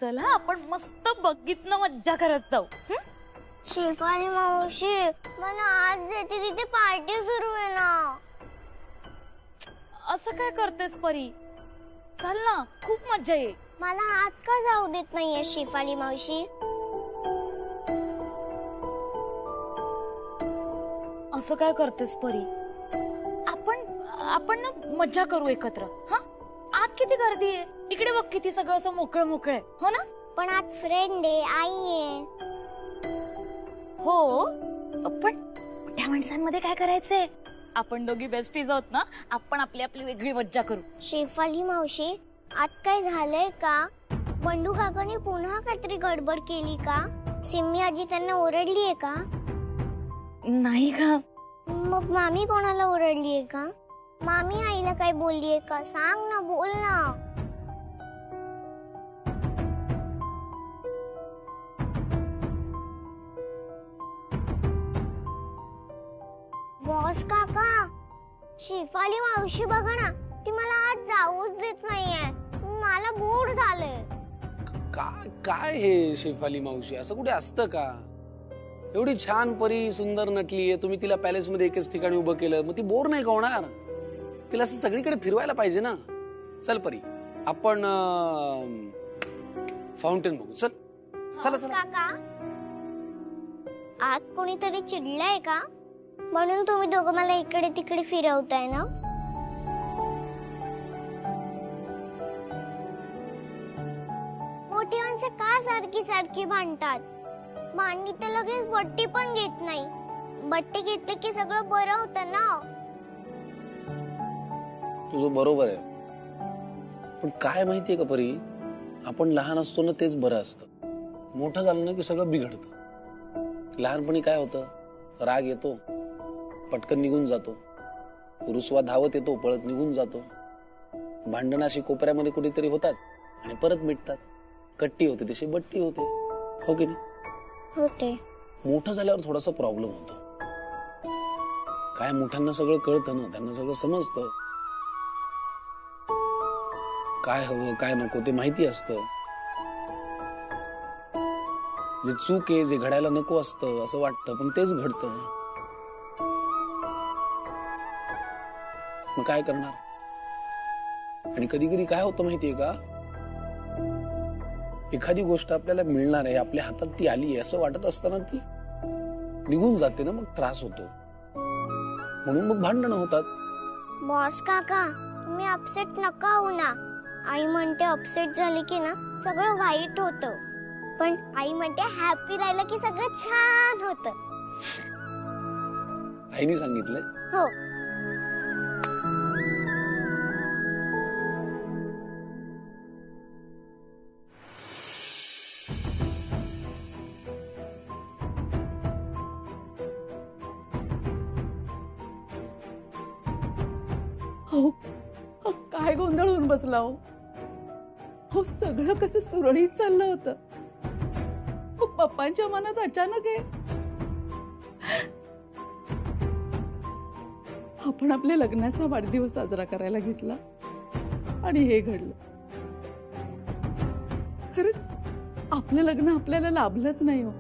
चला आपण मस्त बगीतनं मज्जा करत जाऊ. शेफाली मावशी, मला आज जायचे तिथे पार्टी सुरू आहे ना. असं काय करतेस परी? चल ना, खूप मज्जा येईल. मला आत का जाऊ देत नाहीये शेफाली मावशी? असं काय करतेस परी? आपण ना मज्जा करू एकत्र. हा, आत किती गर्दी आहे, इकडे बघ किती सगळं असं मोकळं मोकळं आहे, हो ना? पण आज फ्रेंड आहे, आई आहे. हो, पण त्या माणसांमध्ये काय करायचंय? आपण दोघी बेस्टीज आहोत ना, आपण आपली आपली वेगळी मज्जा करू. शेफाली मावशी, आत काय झालंय का? बंडू काकाने पुन्हा काहीतरी गडबड केली का? सिम्मी आजी त्यांना ओरडलीये का? नाही का? मग मामी कोणाला ओरडलीये का? मामी आईला काय बोललीये का? सांग ना, बोल ना. बॉस काका, शेफाली मावशी बघा ना, ती मला आज जाऊच देत नाहीये. मला बोर झालंय. काय हे शेफाली मावशी, असं कुठे असतं का? एवढी छान परी, सुंदर नटलीये, तुम्ही तिला पॅलेस मध्ये एकाच ठिकाणी उभं केलं, मग ती बोर नाही का होणार? तिला असं सगळीकडे फिरवायला पाहिजे ना. चल परी, आपण फाउंटेन बघू. चल चला चला. काका, आत कोणीतरी चिडलंय का? म्हणून तुम्ही दोघं मला इकडे तिकडे फिरवताय ना? मोठी माणसं का सारखी सारखी भांडतात? भांडी तर लगेच बट्टी पण घेत नाही. बट्टी घेतली की सगळं बरं होतं ना. तुझं बरोबर आहे, पण काय माहितीये का परी, आपण लहान असतो ना तेच बरं असतं. मोठं झालं ना की सगळं बिघडतं. लहानपणी काय होतं, राग येतो, पटकन निघून जातो, रुसवा धावत येतो, पळत निघून जातो. भांडण अशी कोपऱ्यामध्ये कुठेतरी होतात आणि परत मिटतात. कट्टी होते तशी बट्टी होते, हो की नाही? होते. मोठं झाल्यावर थोडासा प्रॉब्लेम होतो. काय, मोठ्यांना सगळं कळतं ना, त्यांना सगळं समजतं. काय हवं काय नको ते माहिती असतं. जे चूक आहे, जे घडायला नको असतं असं वाटतं, पण तेच घडतं. मग काय करणार? आणि कधी कधी काय होतं माहितीये का, एखादी गोष्ट आपल्याला मिळणार आहे, आपल्या हातात ती आली आहे असं वाटत असताना ती निघून जाते ना, मग त्रास होतो. म्हणून मग भांडणं होतात. बॉस काका, तुम्ही अपसेट नका होऊ ना. आई म्हणते अपसेट झाली की ना सगळं वाईट होतं, पण आई म्हणते हॅपी राहिलं की सगळं छान होतं. आईने सांगितलंय? हो. हो, काय गोंधळ होऊन बसला हो. हो, सगळं कसं सुरळीत चाललं होतं. मग पप्पांच्या मनात अचानक आहे, आपण आपल्या लग्नाचा वाढदिवस साजरा करायला घेतला आणि हे घडलं. खरंच आपलं लग्न आपल्याला लाभलंच नाही हो.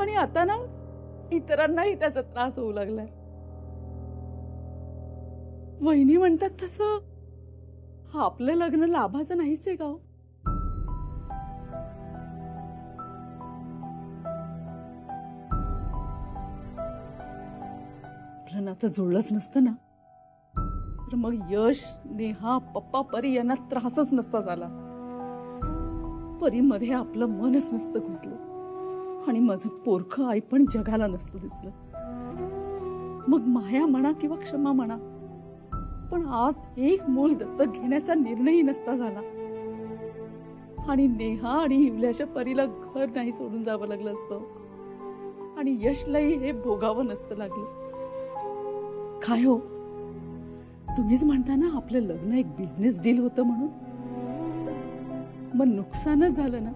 आणि आता ना इतरांनाही त्याचा त्रास होऊ लागलाय. वहिनी म्हणतात तसं आपलं लग्न लाभाचं नाहीच आहे का हो? आपलं नातं जुळलंच नसतं ना, तर मग यश, नेहा, पप्पा, परी यांना त्रासच नसता झाला. परीमध्ये आपलं मनच नसतं गुंतलं आणि माझं पोरखं आई पण जगाला नसतं दिसलं. मग माया म्हणा किंवा क्षमा म्हणा, पण आज एक मूल दत्तक घेण्याचा निर्णयही नसता झाला आणि नेहा आणि हिवल्याच्या परीला घर नाही सोडून जावं लागलं असतं आणि यशलाही हे भोगावं नसतं लागलं. काय हो, तुम्हीच म्हणता ना आपलं लग्न एक बिझनेस डील होतं म्हणून. मग नुकसानच झालं ना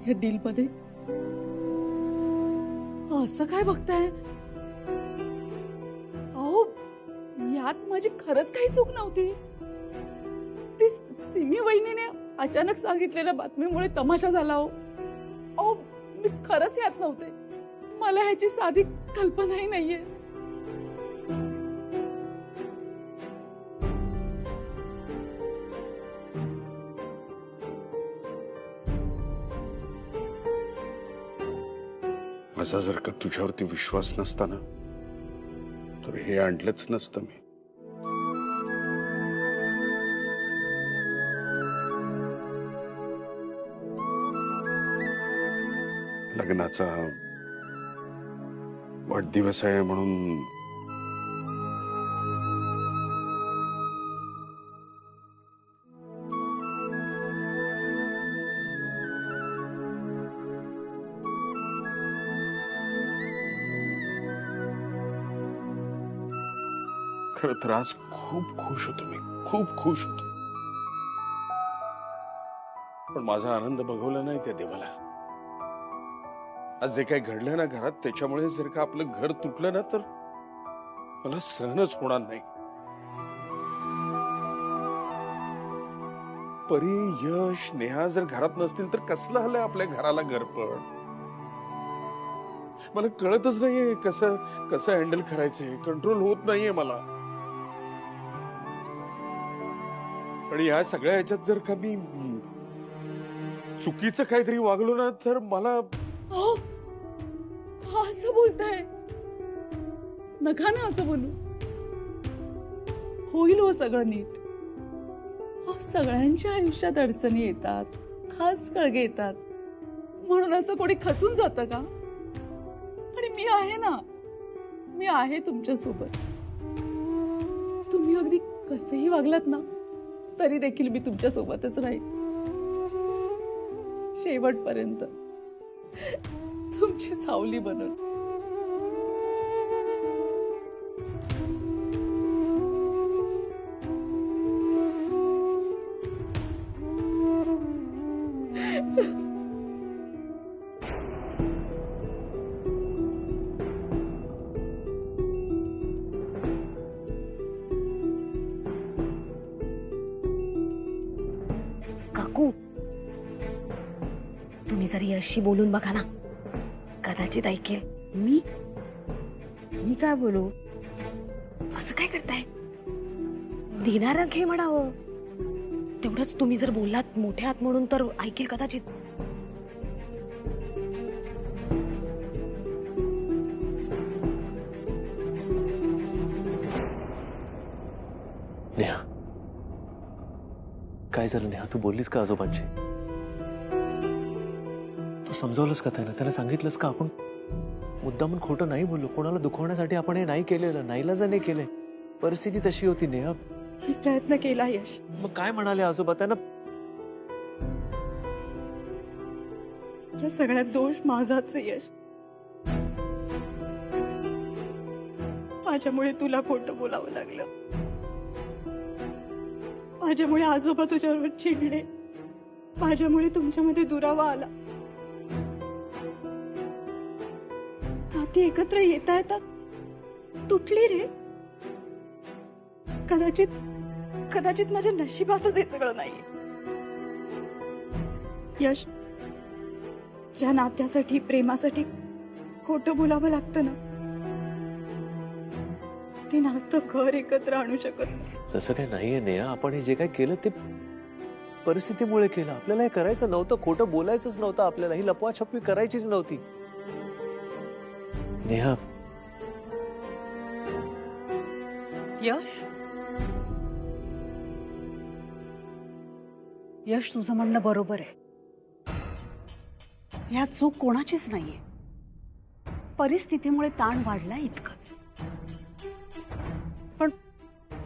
या डील मध्ये. असं काय बघताय? अहो, यात माझी खरंच काही चूक नव्हती. ती सिमी वहिनीने अचानक सांगितलेल्या बातमीमुळे तमाशा झाला हो. अहो, मी खरंच यात नव्हते. मला ह्याची साधी कल्पनाही नाहीये. माझा जर का तुझ्यावरती विश्वास नसता ना तर हे आणलंच नसतं मी. लग्नाचा वाढदिवस आहे म्हणून खरं तर आज खूप खुश होतो मी, खूप खुश होतो. पण माझा आनंद बघवला नाही त्या देवाला. आज जे काही घडलं ना घरात त्याच्यामुळे जर का आपलं घर तुटलं ना तर मला सहनच होणार नाही. परी, यश, नेहा जर घरात नसतील तर कसलं आलंय आपल्या घराला घरपण. मला कळतच नाहीये कसं कसं हँडल करायचंय. कंट्रोल होत नाहीये मला. आणि या सगळ्या ह्याच्यात जर का मी चुकीचं काहीतरी वागलो ना तर मला अहो, का असं बोलताय? नका ना असं बोलू. होईल हो सगळं नीट. अहो, सगळ्यांच्या आयुष्यात अडचणी येतात, खास कळगे येतात. म्हणून असं कोणी खचून जातं का? आणि मी आहे ना, मी आहे तुमच्या सोबत. तुम्ही अगदी कसंही वागलात ना तरी देखील मी तुमच्या सोबतच राहील शेवटपर्यंत, तुमची सावली बनून. काकू, तुम्ही जरी यशशी बोलून बघा ना, कदाचित ऐकेल. मी काय बोलू? असं काय करताय? देणारा घे म्हणावं. तेवढंच तुम्ही जर बोललात मोठे आहात म्हणून तर ऐकेल कदाचित. नेहा, काय झालं नेहा? तू बोललीस का आजोबांशी? तू समजावलंस का त्यांना सांगितलंस का आपण मुद्दामून खोटं नाही बोललो? कोणाला दुखवण्यासाठी आपण हे नाही केलेलं, नाईलाजाने केलंय. परिस्थिती तशी होती नेहा. मी प्रयत्न केला यश. मग काय म्हणाले आजोबा? त्यांना या सगळ्यात दोष माझाच आहे यश. माझ्यामुळे तुला खोटं बोलावं लागलं. माझ्यामुळे आजोबा तुझ्यावर चिडले. माझ्यामुळे तुमच्यामध्ये दुरावा आला. नाती एकत्र येता येतात तुटली रे. कदाचित माझ्या नशिबातच हे सगळं नाहीये. यश, ज्या नात्यासाठी, प्रेमासाठी खोटं बोलावं लागतं ना, ते नातं घर एकत्र आणू शकत नाही. तसं काही नाहीये नेहा. आपण हे जे काही केलं ते परिस्थितीमुळे केलं. आपल्याला हे करायचं नव्हतं. खोटं बोलायचंच नव्हतं आपल्याला. ही लपवाछपवी करायचीच नव्हती नेहा. यश, तुझं म्हणणं बरोबर आहे. यात चूक कोणाचीच नाहीये. परिस्थितीमुळे ताण वाढला इतकंच. पण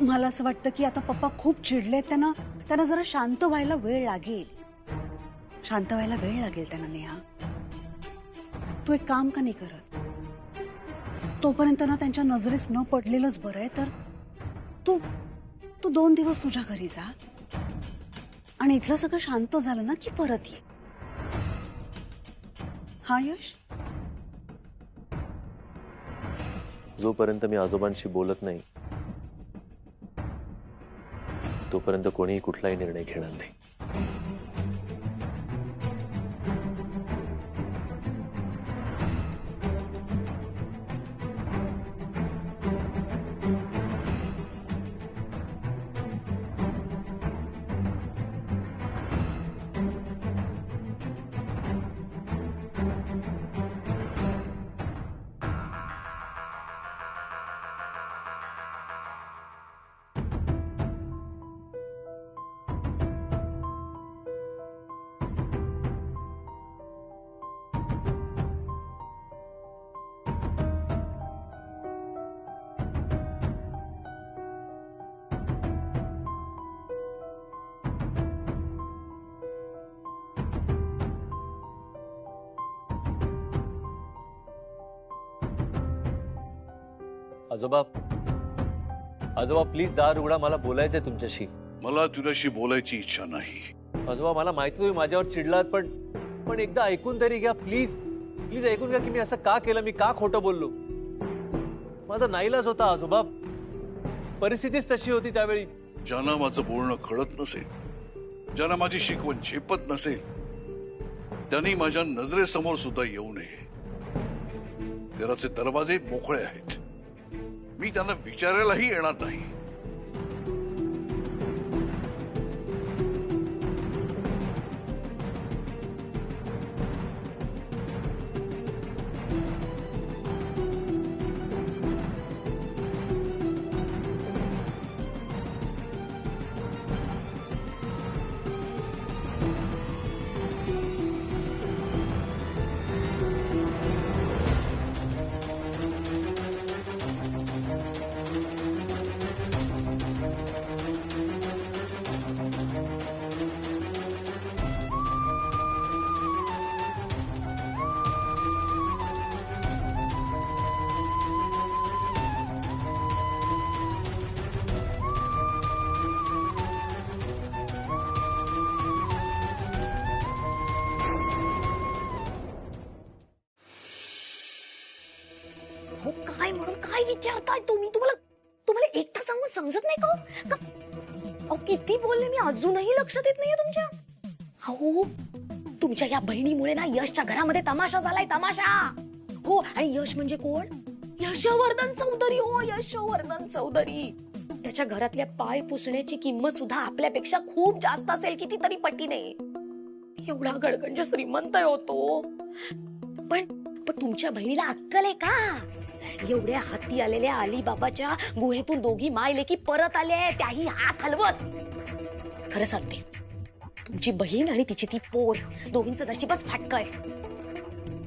मला असं वाटतं की आता पप्पा खूप चिडले. त्यांना जरा शांत व्हायला वेळ लागेल. त्यांना. नेहा, तू एक काम का नाही करत? तोपर्यंत ना त्यांच्या नजरेस न पडलेलंच बरं आहे. तर तू 2 दिवस तुझ्या घरी जा आणि इथलं सगळं शांत झालं ना की परत ये. हा यश? जोपर्यंत मी आजोबांशी बोलत नाही तोपर्यंत कोणीही कुठलाही निर्णय घेणार नाही. आजोबा आजोबा प्लीज दार उघडा, मला बोलायचंय तुमच्याशी. मला तुझ्याशी बोलायची इच्छा नाही. आजोबा मला माहिती तुम्ही माझ्यावर चिडलात, पण एकदा ऐकून तरी घ्या प्लीज. प्लीज ऐकून घ्या की मी असं का केलं, मी का खोटं बोललो. माझा नाईलाज होता आजोबा, परिस्थितीच तशी होती त्यावेळी. ज्यांना माझं बोलणं कळत नसेल, ज्यांना माझी शिकवण झेपत नसेल, त्यांनी माझ्या नजरेसमोर सुद्धा येऊ नये. घराचे दरवाजे मोकळे आहेत, मी त्यांना विचारायलाही येणार नाही. हो काय म्हणून काय विचारताय तुम्ही? तुम्हाला एकटा सांगून समजत नाही का हो? अहो किती बोलले मी, अजूनही लक्षात येत नाहीये तुमच्या. अहो तुमच्या या बहिणीमुळे ना यशच्या घरामध्ये तमाशा झालाय, तमाशा. हो आणि यश म्हणजे कोण? यशवर्धन चौधरी. हो यशवर्धन चौधरी. त्याच्या घरातल्या पाय पुसण्याची किंमत सुद्धा आपल्यापेक्षा खूप जास्त असेल कितीतरी पटीने. एवढा गडगंज श्रीमंत होतो. पण तुमच्या बहिणीला अक्कल आहे का? एवढ्या हाती आलेल्या अलिबाबाच्या गुहेतून दोघी माय लेकी परत आले, त्याही हात हलवत. खरं सांगते, तुमची बहीण आणि तिची ती पोर दोघींचं नशीबच फाटकय.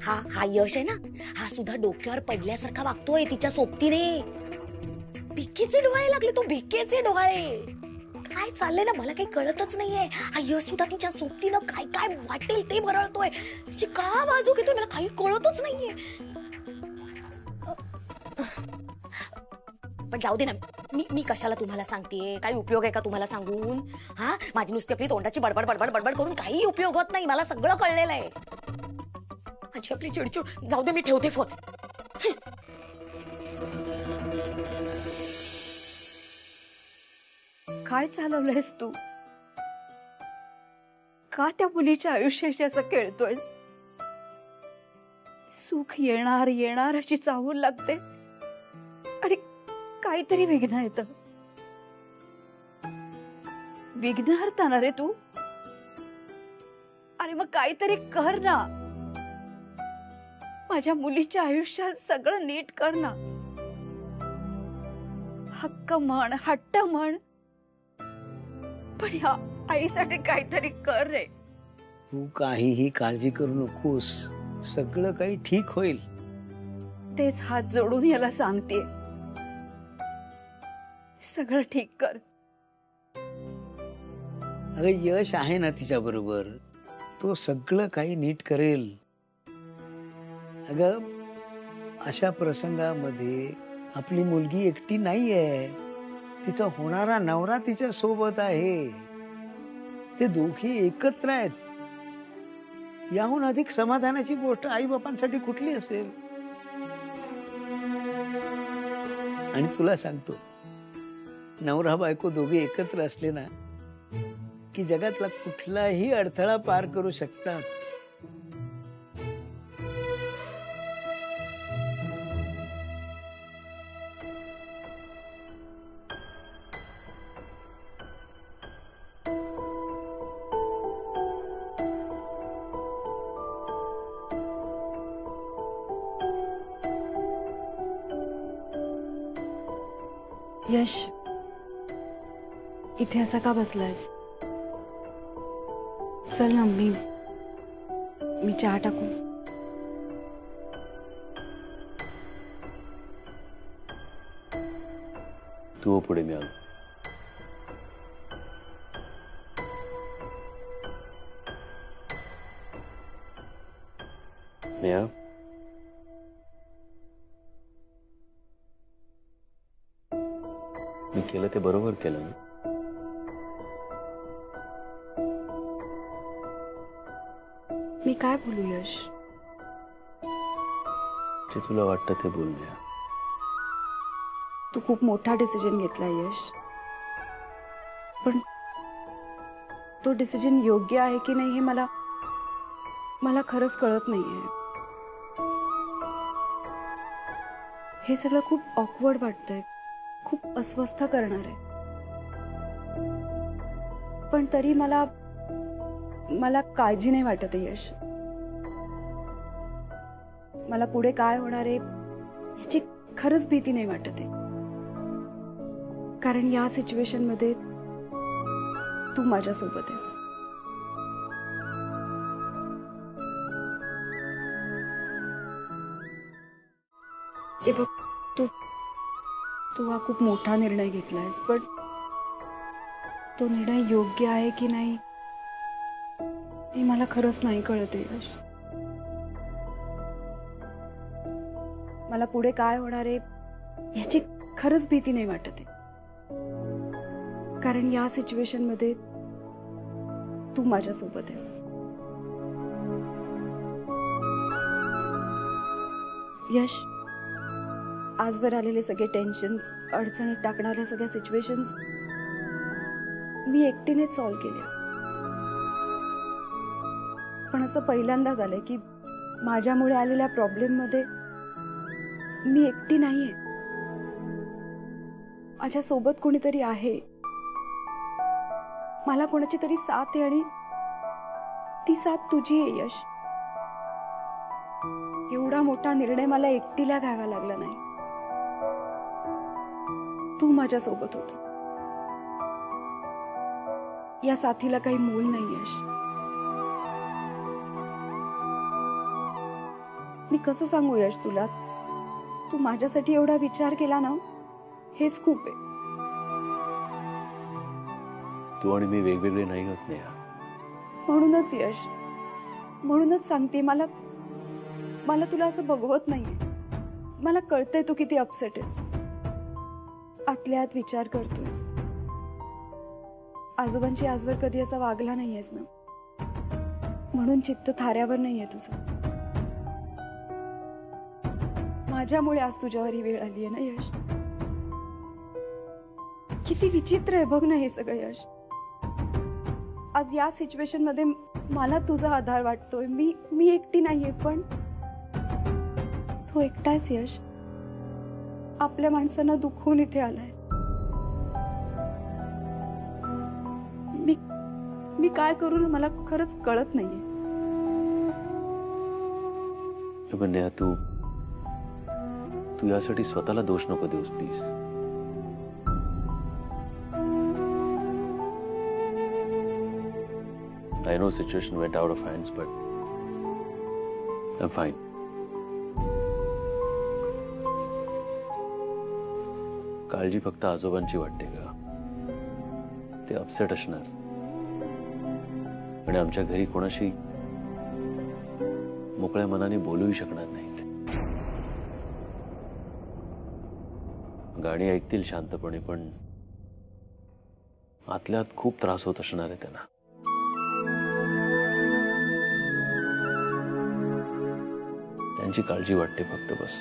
हा यश आहे ना, हा सुद्धा डोक्यावर पडल्यासारखा वागतोय तिच्या सोबतीने. भिकेचे डोळे लागले, तो भिकेचे डोळे. काय चाललंय ना मला काही कळतच नाहीये. हा यश सुद्धा तिच्या सोबतीनं काय काय वाटेल ते भरळतोय. तिची का बाजू घेतोय मला काही कळतच नाहीये. पण जाऊ दे ना, मी कशाला तुम्हाला सांगतेय? काही उपयोग आहे का तुम्हाला सांगून? हा माझी नुसती आपली तोंडाची बडबड बडबड बडबड करून काही उपयोग होत नाही. मला सगळं कळलेलं आहे. माझी आपली चिडचिड. जाऊ दे, मी ठेवते फोन. काय चालवलंयस तू? का त्या मुलीच्या आयुष्याशी असं खेळतोयस? सुख येणार येणार अशी चाहूल लागते आणि काहीतरी विघ्न येतं. विघ्नहर्ता ना रे तू? अरे मग काहीतरी कर ना. माझ्या मुलीच्या आयुष्यात सगळं नीट कर ना. हक्क म्हण, हट्ट म्हण, पण ह्या आईसाठी काहीतरी कर रे. तू काहीही काळजी करू नकोस, सगळं काही ठीक होईल. तेच हात जोडून याला सांगते, सगळं ठीक कर. अगं यश आहे ना तिच्या बरोबर, तो सगळं काही नीट करेल. अगं अशा प्रसंगामध्ये आपली मुलगी एकटी नाहीये, तिचा होणारा नवरा तिच्या सोबत आहे. ते दोघे एकत्र आहेत. याहून अधिक समाधानाची गोष्ट आई बापांसाठी कुठली असेल? आणि तुला सांगतो, नवरा बायको दोघे एकत्र असले ना की जगातला कुठलाही अडथळा पार करू शकतात. यश, इथे असा का बसलायस? चल ना, मी चहा टाकू. तू पुढे मी आलो. नेहा, मी केलं ते बरोबर केलं ना? मी काय बोलू यश? जे तुला वाटतं ते बोल नेहा. तू खूप मोठा डिसिजन घेतला यश, पण तो डिसिजन योग्य आहे की नाही हे मला खरंच कळत नाहीये. हे सगळं खूप ऑकवर्ड वाटतंय, खूप अस्वस्थ करणार आहे. पण तरी मला काळजी नाही वाटत आहे यश. मला पुढे काय होणार आहे याची खरंच भीती नाही वाटत आहे. कारण या सिच्युएशन मध्ये तू माझ्यासोबत आहेस. हे बघ, तू हा खूप मोठा निर्णय घेतलायस, पण तो निर्णय योग्य आहे की नाही हे मला खरंच नाही कळत आहे यश. मला पुढे काय होणार आहे याची खरंच भीती नाही वाटत आहे. कारण या सिच्युएशन मध्ये तू माझ्यासोबत आहेस. यश, आजवर आलेले सगळे टेन्शन्स, अडचणीत टाकणाऱ्या सगळ्या सिच्युएशन्स मी एकटीनेच सॉल्व्ह केल्या. पण असं पहिल्यांदा झालंय की माझ्यामुळे आलेल्या प्रॉब्लेम मध्ये मी एकटी नाहीये. माझ्या सोबत कोणीतरी आहे. मला कोणाची तरी साथ आहे आणि ती साथ तुझी आहे यश. एवढा मोठा निर्णय मला एकटीला घ्यावा लागला नाही. तू माझ्या सोबत होता. या साथीला काही मोल नाही यश. मी कसं सांगू यश तुला, तू माझ्यासाठी एवढा विचार केला ना, हेच खूप आहे. तू आणि मी वेगवेगळे नाही होत नेहा. म्हणूनच यश, म्हणूनच सांगते, मला तुला असं बघवत नाहीये. मला कळतंय तू किती अपसेट आहेस, आतल्या आत विचार करतोयस. आजोबांची आजवर कधी असा वागला नाहीयेस ना, म्हणून चित्त थाऱ्यावर नाहीये तुझं. माझ्यामुळे आज तुझ्यावर ही वेळ आलीये ना यश. किती विचित्र आहे बघ ना हे सगळं यश. आज या सिच्युएशन मध्ये मला तुझा आधार वाटतोय. मी एकटी नाहीये, पण तू एकटाच यश. आपल्या माणसांना दुखवून इथे आलाय. मी काय करू ना मला खरंच कळत नाहीये. पण नेहा, तू यासाठी स्वतःला दोष नको Deus please. I know situation went out of hands, but I'm fine. काळजी फक्त आजोबांची वाटते का? ते अपसेट असणार आणि आमच्या घरी कोणाशी मोकळ्या मनाने बोलूही शकणार नाहीत. गाणी ऐकतील शांतपणे, पण आतल्यात खूप त्रास होत असणार आहे त्यांना. त्यांची काळजी वाटते फक्त, बस.